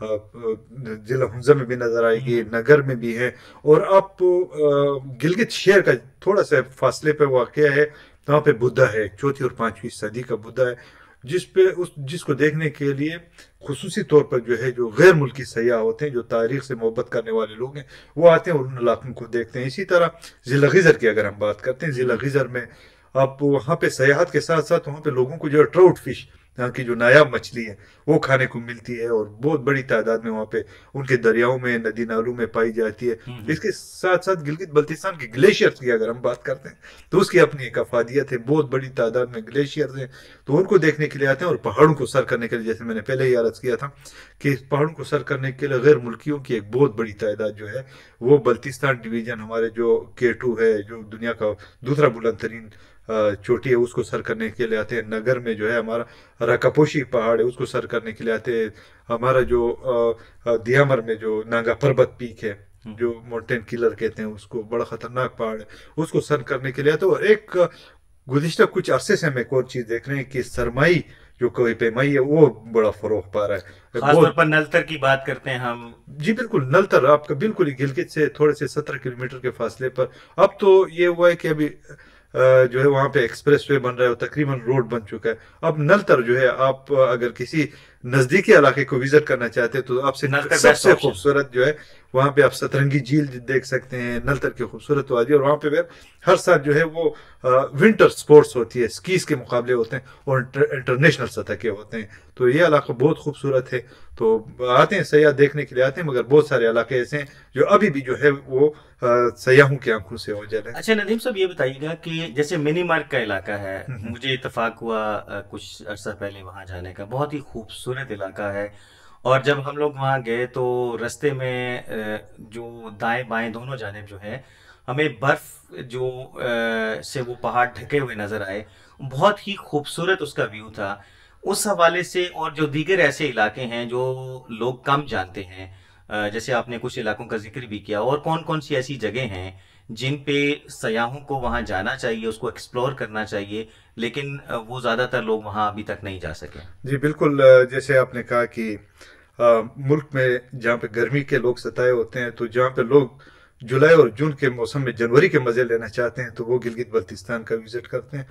ضلع ہنزا میں بھی نظر آئے گی، نگر میں بھی ہے، اور آپ گلگت شہر کا تھوڑا سا فاصلے پہ واقع ہے، وہاں پہ بدھا ہے، 4 اور 5ویں صدی کا بدھا ہے، جس کو دیکھنے کے لیے خصوصی طور پر جو ہے جو غیر ملکی سیاح ہوتے ہیں، جو تاریخ سے محبت کرنے والے لوگ ہیں، وہ آتے ہیں اور ان علاقوں کو دیکھتے ہیں۔ اسی طرح ضلع غزر کی اگر ہم بات کرتے ہیں، ضلع غزر میں آپ وہاں پہ سیاحت کے ساتھ ساتھ وہاں پہ لوگوں کو جو ہے ٹراؤٹ فش، یہاں کی جو نایاب مچھلی ہے، وہ کھانے کو ملتی ہے، اور بہت بڑی تعداد میں وہاں پہ ان کے دریاؤں میں، ندی نالوں میں پائی جاتی ہے۔ اس کے ساتھ ساتھ گلگت بلتستان کے گلیشیئر کی اگر ہم بات کرتے ہیں تو اس کی اپنی ایک افادیت ہے، بہت بڑی تعداد میں گلیشیئرز ہیں، تو ان کو دیکھنے کے لیے آتے ہیں، اور پہاڑوں کو سر کرنے کے لیے، جیسے میں نے پہلے ہی عرض کیا تھا کہ پہاڑوں کو سر کرنے کے لیے غیر ملکیوں کی ایک بہت بڑی تعداد جو ہے وہ بلتستان ڈویژن، ہمارے جو K2 ہے، جو دنیا کا دوسرا بلند ترین چوٹی ہے، اس کو سر کرنے کے لیے آتے ہیں۔ نگر میں جو ہے ہمارا راکاپوشی پہاڑ ہے، اس کو سر کرنے کے لیے آتے ہیں۔ ہمارا جو دیامر میں جو ناگا پربت پیک ہے، جو ماؤنٹین کلر کہتے ہیں اس کو، بڑا خطرناک پہاڑ ہے، اس کو سر کرنے کے لیے آتے ہیں۔ اور ایک گزشتہ کچھ عرصے سے ہم ایک اور چیز دیکھ رہے ہیں کہ سرمائی جو کوئی پیمائی ہے وہ بڑا فروغ پا رہا ہے۔ خاص طور پر نلتر کی بات کرتے ہیں ہم۔ جی بالکل، نلتر آپ کا بالکل ہی گلگت سے تھوڑے سے 17 کلومیٹر کے فاصلے پر۔ اب تو یہ ہوا ہے کہ ابھی جو ہے وہاں پہ ایکسپریس وے بن رہا ہے اور تقریباً روڈ بن چکا ہے۔ اب نلتر جو ہے، آپ اگر کسی نزدیکی علاقے کو وزٹ کرنا چاہتے ہیں تو آپ سے سب سے خوبصورت جو ہے وہاں پہ آپ سترنگی جھیل دیکھ سکتے ہیں، نلتر کی خوبصورت وادی، اور وہاں پہ ہر سال جو ہے وہ ونٹر سپورٹس ہوتی ہے، سکیز کے مقابلے ہوتے ہیں اور انٹرنیشنل سطح کے ہوتے ہیں، تو یہ علاقہ بہت خوبصورت ہے۔ تو آتے ہیں سیاح دیکھنے کے لیے آتے ہیں، مگر بہت سارے علاقے ایسے ہیں جو ابھی بھی جو ہے وہ سیاحوں کی آنکھوں سے اوجھل ہے۔ اچھا ندیم صاحب، یہ بتائیے گا کہ جیسے منی مارک کا علاقہ ہے، مجھے اتفاق ہوا کچھ عرصہ پہلے وہاں جانے کا، بہت ہی خوبصورت علاقہ ہے، اور جب ہم لوگ وہاں گئے تو رستے میں جو دائیں بائیں دونوں جانب جو ہے ہمیں برف جو سے وہ پہاڑ ڈھکے ہوئے نظر آئے، بہت ہی خوبصورت اس کا ویو تھا۔ اس حوالے سے اور جو دیگر ایسے علاقے ہیں جو لوگ کم جانتے ہیں، جیسے آپ نے کچھ علاقوں کا ذکر بھی کیا، اور کون کون سی ایسی جگہ ہیں جن پہ سیاحوں کو وہاں جانا چاہیے، اس کو ایکسپلور کرنا چاہیے، لیکن وہ زیادہ تر لوگ وہاں ابھی تک نہیں جا سکے؟ جی بالکل، جیسے آپ نے کہا کہ ملک میں جہاں پہ گرمی کے لوگ ستائے ہوتے ہیں، تو جہاں پہ لوگ جولائی اور جون کے موسم میں جنوری کے مزے لینا چاہتے ہیں تو وہ گلگت بلتستان کا وزٹ کرتے ہیں۔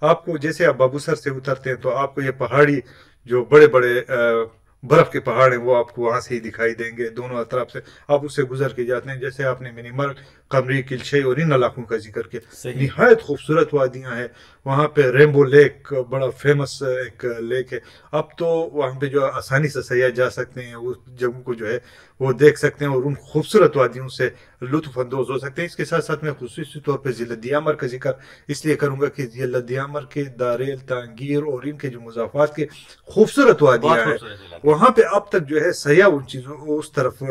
آپ کو جیسے آپ بابو سر سے اترتے ہیں تو آپ کو یہ پہاڑی جو بڑے بڑے برف کے پہاڑ ہیں وہ آپ کو وہاں سے ہی دکھائی دیں گے، دونوں طرف سے آپ اس سے گزر کے جاتے ہیں۔ جیسے آپ نے منی مرگ، قمری، کلشئی اور ان علاقوں کا ذکر کیا، نہایت خوبصورت وادیاں ہیں وہاں پہ۔ ریمبو لیک بڑا فیمس ایک لیک ہے، اب تو وہاں پہ جو آسانی سے سیاح جا سکتے ہیں، اس جگہوں کو جو ہے وہ دیکھ سکتے ہیں اور ان خوبصورت وادیوں سے لطف اندوز ہو سکتے ہیں۔ اس کے ساتھ ساتھ میں خصوصی طور پہ ضلع دیامر کا ذکر اس لیے کروں گا کہ ضلع دیامر کے داریل، تانگیر اور ان کے جو مضافات کے خوبصورت وادیاں ہیں، وہاں پہ اب تک جو ہے سیاح ان چیزوں اس طرف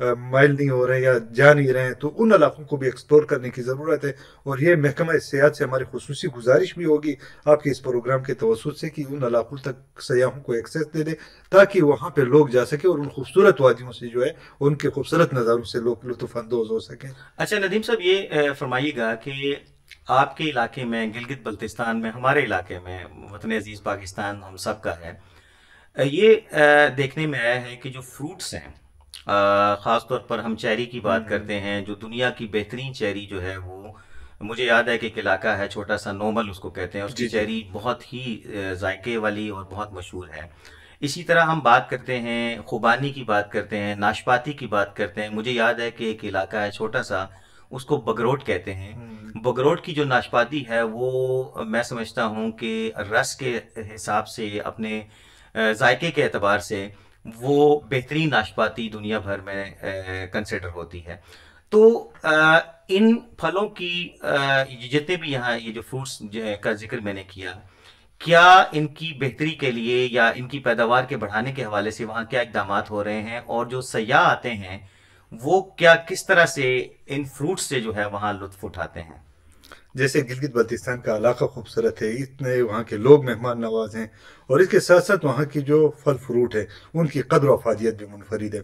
مائل نہیں ہو رہے ہیں یا جا نہیں رہے ہیں، تو ان علاقوں کو بھی ایکسپلور کرنے کی ضرورت ہے۔ اور یہ محکمہ سیاحت سے ہماری خصوصی گزارش بھی ہوگی آپ کے اس پروگرام کے توسط سے کہ ان علاقوں تک سیاحوں کو ایکسیس دے دے تاکہ وہاں پہ لوگ جا سکے اور ان خوبصورت وادیوں سے جو ہے ان کے خوبصورت نظاروں سے لوگ لطف اندوز ہو سکیں۔ اچھا ندیم صاحب، یہ فرمائیے گا کہ آپ کے علاقے میں، گلگت بلتستان میں، ہمارے علاقے میں، وطن عزیز پاکستان ہم سب کا ہے، یہ دیکھنے میں آیا ہے کہ جو فروٹس ہیں، خاص طور پر ہم چیری کی بات کرتے ہیں، جو دنیا کی بہترین چیری جو ہے وہ، مجھے یاد ہے کہ ایک علاقہ ہے چھوٹا سا، نومل اس کو کہتے ہیں، اس کی چیری بہت ہی ذائقے والی اور بہت مشہور ہے۔ اسی طرح ہم بات کرتے ہیں خوبانی کی، بات کرتے ہیں ناشپاتی کی، بات کرتے ہیں، مجھے یاد ہے کہ ایک علاقہ ہے چھوٹا سا، اس کو بگروٹ کہتے ہیں۔ بگروٹ کی جو ناشپاتی ہے وہ میں سمجھتا ہوں کہ رس کے حساب سے، اپنے ذائقے کے اعتبار سے وہ بہترین ناشپاتی دنیا بھر میں کنسیڈر ہوتی ہے۔ تو ان پھلوں کی جتنے بھی یہاں یہ جو فروٹس کا ذکر میں نے کیا ان کی بہتری کے لیے یا ان کی پیداوار کے بڑھانے کے حوالے سے وہاں کیا اقدامات ہو رہے ہیں، اور جو سیاح آتے ہیں وہ کس طرح سے ان فروٹس سے جو ہے وہاں لطف اٹھاتے ہیں؟ جیسے گلگت بلتستان کا علاقہ خوبصورت ہے، اتنے وہاں کے لوگ مہمان نواز ہیں، اور اس کے ساتھ ساتھ وہاں کی جو پھل فروٹ ہے ان کی قدر و افادیت بھی منفرد ہے۔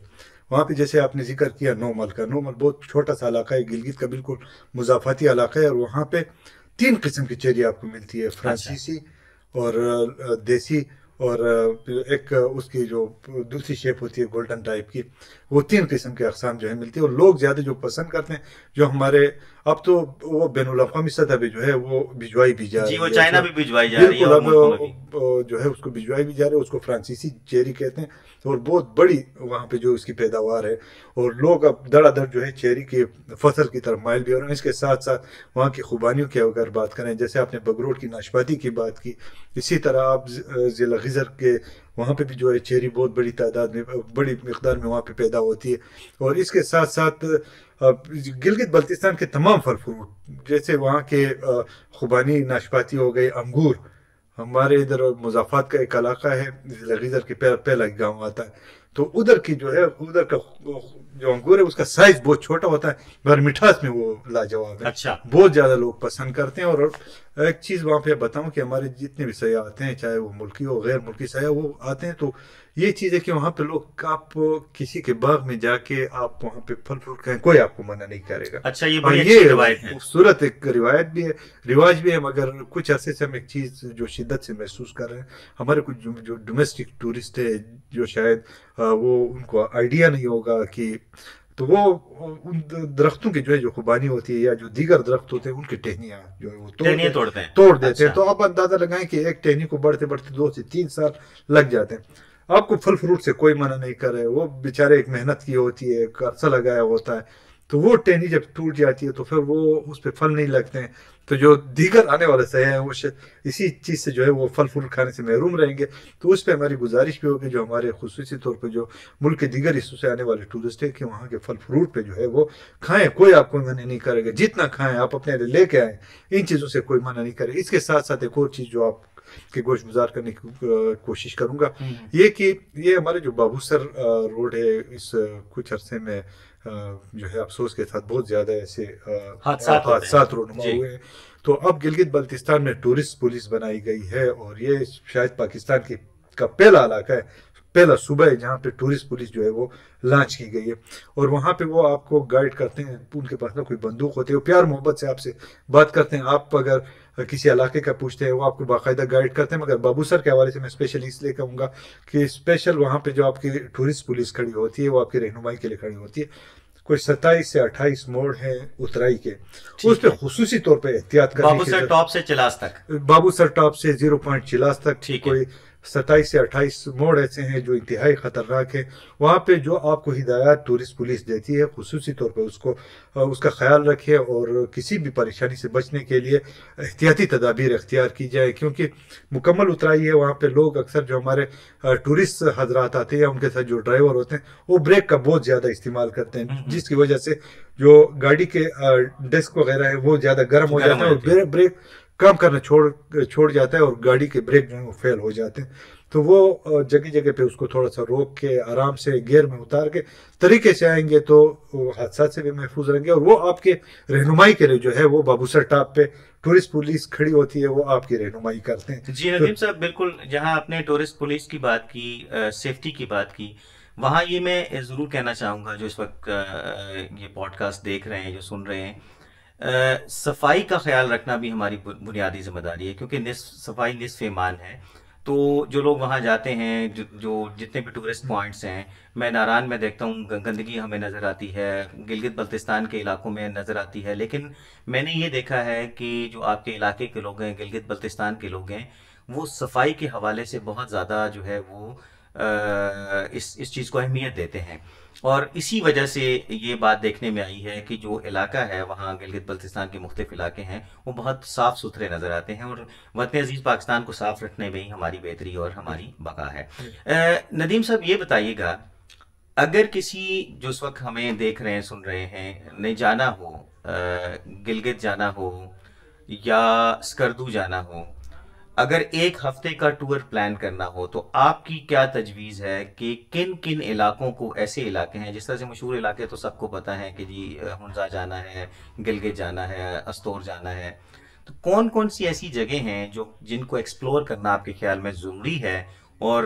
وہاں پہ جیسے آپ نے ذکر کیا نومل کا، نومل بہت چھوٹا سا علاقہ ہے، گلگت کا بالکل مضافاتی علاقہ ہے، اور وہاں پہ 3 قسم کی چیری آپ کو ملتی ہے، فرانسیسی اور دیسی اور ایک اس کی جو دوسری شیپ ہوتی ہے گولڈن ٹائپ کی، وہ 3 قسم کے اقسام جو ہے ملتی ہے. اور لوگ زیادہ جو پسند کرتے ہیں، جو ہمارے اب تو وہ بین الاقوامی سطح پہ جو ہے وہ بھجوائی بھی جا رہی ہے. جی، وہ چائنا بھی بھجوائی جا رہی ہے، بالکل. اب جو ہے اس کو بھجوائی بھی جا رہی ہے. اس کو فرانسیسی چیری کہتے ہیں، اور بہت بڑی وہاں پہ جو اس کی پیداوار ہے. اور لوگ اب دڑا دڑ جو ہے چیری کی فصل کی طرف مائل بھی ہو رہے ہیں. اس کے ساتھ ساتھ وہاں کی خوبانیوں کی اگر بات کریں، جیسے آپ نے بگروٹ کی ناشپاتی کی بات کی، اسی طرح آپ ضلع غزر کے وہاں پہ بھی جو ہے چیری بہت بڑی تعداد میں، بڑی مقدار میں وہاں پہ پیدا ہوتی ہے. اور اس کے ساتھ ساتھ گلگت بلتستان کے تمام پھل فروٹ، جیسے وہاں کے خوبانی ناشپاتی ہو گئی، انگور. ہمارے ادھر مضافات کا ایک علاقہ ہے ضلع غزر کے پہلا گاؤں آتا ہے، تو ادھر کی جو ہے ادھر کا جو انگور ہے اس کا سائز بہت چھوٹا ہوتا ہے، مگر مٹھاس میں وہ لاجواب ہے. اچھا، بہت زیادہ لوگ پسند کرتے ہیں. اور ایک چیز وہاں پہ بتاؤں کہ ہمارے جتنے بھی سیاح آتے ہیں، چاہے وہ ملکی ہو غیر ملکی سیاح، وہ آتے ہیں تو یہ چیز ہے کہ وہاں پہ لوگ، آپ کسی کے باغ میں جا کے آپ وہاں پہ پھل فروٹ کھائیں، کوئی آپ کو منع نہیں کرے گا. اچھا، یہ بڑی اچھی روایت ہے، خوبصورت ایک روایت بھی ہے، رواج بھی ہے. مگر کچھ عرصے سے ہم ایک چیز جو شدت سے محسوس کر رہے ہیں، ہمارے کچھ جو ڈومیسٹک ٹورسٹ ہے، جو شاید وہ ان کو آئیڈیا نہیں ہوگا کہ، تو وہ ان درختوں کی جو ہے جو خوبانی ہوتی ہے یا جو دیگر درخت ہوتے ہیں ان کی ٹہنیاں جو ہے وہ توڑ دیتے ہیں. تو آپ اندازہ لگائیں کہ ایک ٹہنی کو بڑھتے بڑھتے 2 سے 3 سال لگ جاتے ہیں. آپ کو پھل فروٹ سے کوئی منع نہیں کر رہے، وہ بیچارے ایک محنت کی ہوتی ہے، ایک عرصہ لگایا ہوتا ہے. تو وہ ٹہنی جب ٹوٹ جاتی ہے تو پھر وہ اس پہ پھل نہیں لگتے ہیں. تو جو دیگر آنے والے سیاح ہیں وہ اسی چیز سے جو ہے وہ پھل فروٹ کھانے سے محروم رہیں گے. تو اس پہ ہماری گزارش بھی ہوگی جو ہمارے خصوصی طور پہ جو ملک کے دیگر حصوں سے آنے والے ٹورسٹ ہیں، کہ وہاں کے پھل فروٹ پہ جو ہے وہ کھائیں. کوئی آپ کو منع نہیں کرے گا، جتنا کھائیں آپ اپنے لیے لے کے آئیں، ان چیزوں سے کوئی منع نہیں کرے گا. اس کے ساتھ ساتھ ایک اور چیز جو آپ کے گوشت گزار کرنے کی کوشش کروں گا، یہ کہ یہ ہمارے جو بابوسر روڈ ہے، اس کچھ عرصے میں جو ہے افسوس کے ساتھ بہت زیادہ ایسے حادثات رونما ہوئے ہیں. تو اب گلگت بلتستان میں ٹورسٹ پولیس بنائی گئی ہے، اور یہ شاید پاکستان کا پہلا علاقہ ہے، پہلا صوبہ ہے جہاں پہ ٹورسٹ پولیس جو ہے وہ لانچ کی گئی ہے. اور وہاں پہ وہ آپ کو گائیڈ کرتے ہیں، ان کے پاس نہ کوئی بندوق ہوتی ہے، وہ پیار محبت سے آپ سے بات کرتے ہیں. آپ اگر کسی علاقے کا پوچھتے ہیں وہ آپ کو باقاعدہ گائیڈ کرتے ہیں. مگر بابوسر کے حوالے سے میں اسپیشل اس لیے کہوں گا کہ اسپیشل وہاں پہ جو آپ کی ٹورسٹ پولیس کھڑی ہوتی ہے وہ آپ کی رہنمائی کے لیے کھڑی ہوتی ہے. کوئی 27 سے 28 موڑ ہیں اترائی کے، اس پہ خصوصی طور پہ احتیاط کرنے کی بابوسر ٹاپ سے چلاس تک، بابوسر ٹاپ سے 0 چلاس تک کوئی 27 سے 28 موڑ ایسے ہیں جو انتہائی خطرناک ہیں. وہاں پہ جو آپ کو ہدایات ٹورسٹ پولیس دیتی ہے، خصوصی طور پہ اس کا خیال رکھے، اور کسی بھی پریشانی سے بچنے کے لیے احتیاطی تدابیر اختیار کی جائے. کیونکہ مکمل اترائی ہے، وہاں پہ لوگ اکثر جو ہمارے ٹورسٹ حضرات آتے ہیں، ان کے ساتھ جو ڈرائیور ہوتے ہیں وہ بریک کا بہت زیادہ استعمال کرتے ہیں، جس کی وجہ سے جو گاڑی کے ڈسک وغیرہ ہے وہ زیادہ گرم ہو جاتے ہیں، اور بریک کام کرنا چھوڑ جاتا ہے، اور گاڑی کے بریک جو ہیں وہ فیل ہو جاتے ہیں. تو وہ جگہ جگہ پہ اس کو تھوڑا سا روک کے آرام سے گیئر میں اتار کے طریقے سے آئیں گے تو حادثات سے بھی محفوظ رہیں گے. اور وہ آپ کے رہنمائی کے لیے جو ہے وہ بابوسر ٹاپ پہ ٹورسٹ پولیس کھڑی ہوتی ہے، وہ آپ کی رہنمائی کرتے ہیں. جی ندیم صاحب، بالکل جہاں آپ نے ٹورسٹ پولیس کی بات کی، سیفٹی کی بات کی، وہاں یہ میں ضرور کہنا چاہوں گا جو اس وقت یہ پوڈ کاسٹ دیکھ رہے ہیں، جو سن رہے ہیں، صفائی کا خیال رکھنا بھی ہماری بنیادی ذمہ داری ہے، کیونکہ صفائی نصف ایمان ہے. تو جو لوگ وہاں جاتے ہیں، جو جتنے بھی ٹورسٹ پوائنٹس ہیں، میں ناران میں دیکھتا ہوں گندگی ہمیں نظر آتی ہے، گلگت بلتستان کے علاقوں میں نظر آتی ہے، لیکن میں نے یہ دیکھا ہے کہ جو آپ کے علاقے کے لوگ ہیں، گلگت بلتستان کے لوگ ہیں، وہ صفائی کے حوالے سے بہت زیادہ جو ہے وہ اس چیز کو اہمیت دیتے ہیں. اور اسی وجہ سے یہ بات دیکھنے میں آئی ہے کہ جو علاقہ ہے وہاں گلگت بلتستان کے مختلف علاقے ہیں وہ بہت صاف ستھرے نظر آتے ہیں، اور وطن عزیز پاکستان کو صاف رکھنے میں ہی ہماری بہتری اور ہماری بقا ہے. ندیم صاحب، یہ بتائیے گا، اگر کسی جو اس وقت ہمیں دیکھ رہے ہیں، سن رہے ہیں، نے جانا ہو، گلگت جانا ہو یا اسکردو جانا ہو، اگر 1 ہفتے کا ٹور پلان کرنا ہو تو آپ کی کیا تجویز ہے کہ کن کن علاقوں کو، ایسے علاقے ہیں جس طرح سے مشہور علاقے تو سب کو پتہ ہے کہ جی ہنزا جانا ہے، گلگت جانا ہے، استور جانا ہے، تو کون کون سی ایسی جگہ ہیں جن کو ایکسپلور کرنا آپ کے خیال میں ضروری ہے، اور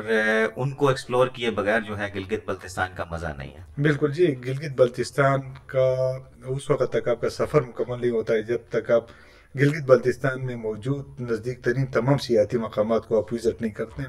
ان کو ایکسپلور کیے بغیر جو ہے گلگت بلتستان کا مزہ نہیں ہے؟ بالکل جی، گلگت بلتستان کا اس وقت تک آپ کا سفر مکمل نہیں ہوتا ہے جب تک آپ گلگت بلتستان میں موجود نزدیک ترین تمام سیاحتی مقامات کو آپ وزٹ نہیں کرتے ہیں.